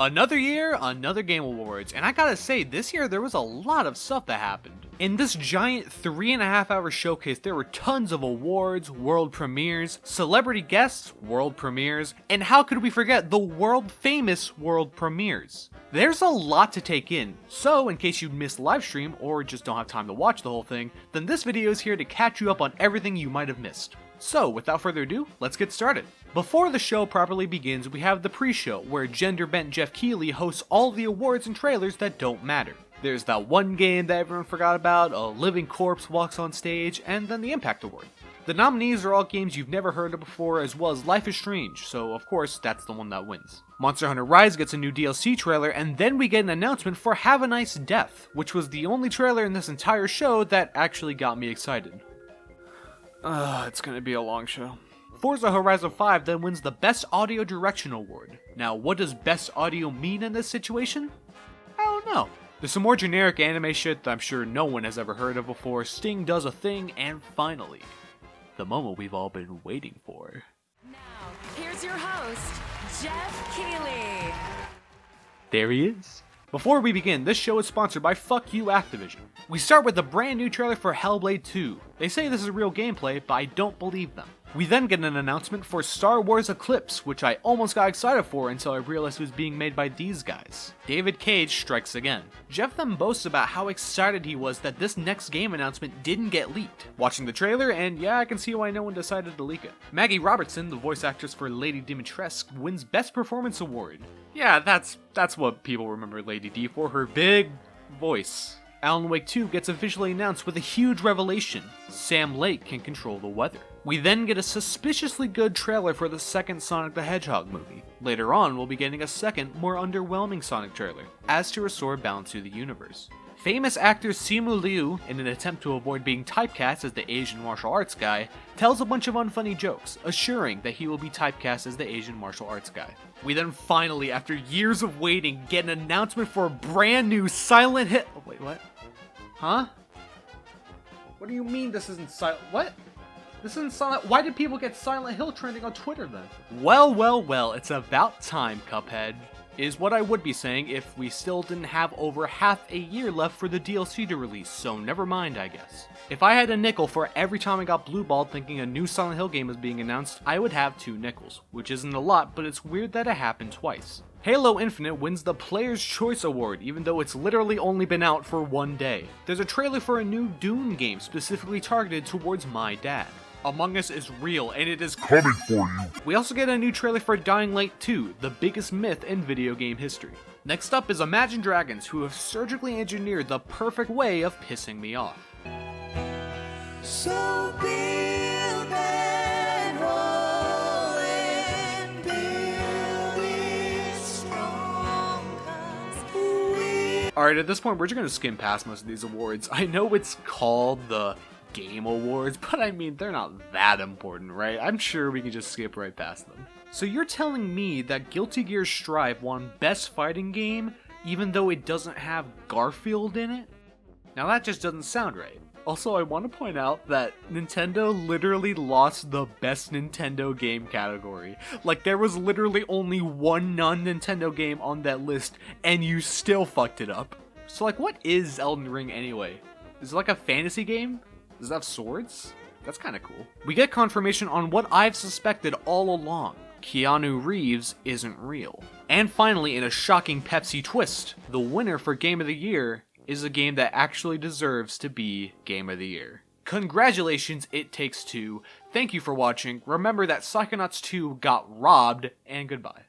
Another year, another Game Awards, and I gotta say, this year there was a lot of stuff that happened. In this giant 3.5-hour showcase, there were tons of awards, world premieres, celebrity guests, world premieres, and how could we forget the world famous world premieres? There's a lot to take in, so in case you missed the live stream or just don't have time to watch the whole thing, then this video is here to catch you up on everything you might have missed. So, without further ado, let's get started. Before the show properly begins, we have the pre-show, where gender-bent Jeff Keighley hosts all the awards and trailers that don't matter. There's that one game that everyone forgot about, a living corpse walks on stage, and then the Impact Award. The nominees are all games you've never heard of before, as well as Life is Strange, so of course that's the one that wins. Monster Hunter Rise gets a new DLC trailer, and then we get an announcement for Have a Nice Death, which was the only trailer in this entire show that actually got me excited. It's gonna be a long show. Forza Horizon 5 then wins the Best Audio Direction Award. Now, what does Best Audio mean in this situation? I don't know. There's some more generic anime shit that I'm sure no one has ever heard of before, Sting does a thing, and finally, the moment we've all been waiting for. Now, here's your host, Jeff Keighley. There he is. Before we begin, this show is sponsored by Fuck You Activision. We start with the brand new trailer for Hellblade 2. They say this is real gameplay, but I don't believe them. We then get an announcement for Star Wars Eclipse, which I almost got excited for until I realized it was being made by these guys. David Cage strikes again. Jeff then boasts about how excited he was that this next game announcement didn't get leaked. Watching the trailer, and yeah, I can see why no one decided to leak it. Maggie Robertson, the voice actress for Lady Dimitrescu, wins Best Performance Award. Yeah, that's what people remember Lady D for, her big voice. Alan Wake 2 gets officially announced with a huge revelation. Sam Lake can control the weather. We then get a suspiciously good trailer for the second Sonic the Hedgehog movie. Later on, we'll be getting a second, more underwhelming Sonic trailer, as to restore balance to the universe. Famous actor Simu Liu, in an attempt to avoid being typecast as the Asian martial arts guy, tells a bunch of unfunny jokes, assuring that he will be typecast as the Asian martial arts guy. We then finally, after years of waiting, get an announcement for a brand new Silent Hill. Oh, wait, what? Huh? What do you mean this isn't Silent? What? This isn't Silent. Why did people get Silent Hill trending on Twitter then? Well, it's about time, Cuphead. Is what I would be saying if we still didn't have over half a year left for the DLC to release, so never mind, I guess. If I had a nickel for every time I got blueballed thinking a new Silent Hill game was being announced, I would have 2 nickels, which isn't a lot, but it's weird that it happened twice. Halo Infinite wins the Player's Choice Award, even though it's literally only been out for 1 day. There's a trailer for a new Dune game specifically targeted towards my dad. Among Us is real, and it is coming for you. We also get a new trailer for Dying Light 2, the biggest myth in video game history. Next up is Imagine Dragons, who have surgically engineered the perfect way of pissing me off. So build and roll and build it strong, 'cause we... Alright, at this point, we're just gonna skim past most of these awards. I know it's called the Game Awards, but I mean, they're not that important, right? I'm sure we can just skip right past them. So you're telling me that Guilty Gear Strive won Best Fighting Game, even though it doesn't have Garfield in it? Now that just doesn't sound right. Also, I want to point out that Nintendo literally lost the Best Nintendo Game category. Like, there was literally only one non-Nintendo game on that list, and you still fucked it up. So like, what is Elden Ring anyway? Is it like a fantasy game? Does it have swords? That's kinda cool. We get confirmation on what I've suspected all along. Keanu Reeves isn't real. And finally, in a shocking Pepsi twist, the winner for Game of the Year is a game that actually deserves to be Game of the Year. Congratulations, It Takes Two. Thank you for watching. Remember that Psychonauts 2 got robbed, and goodbye.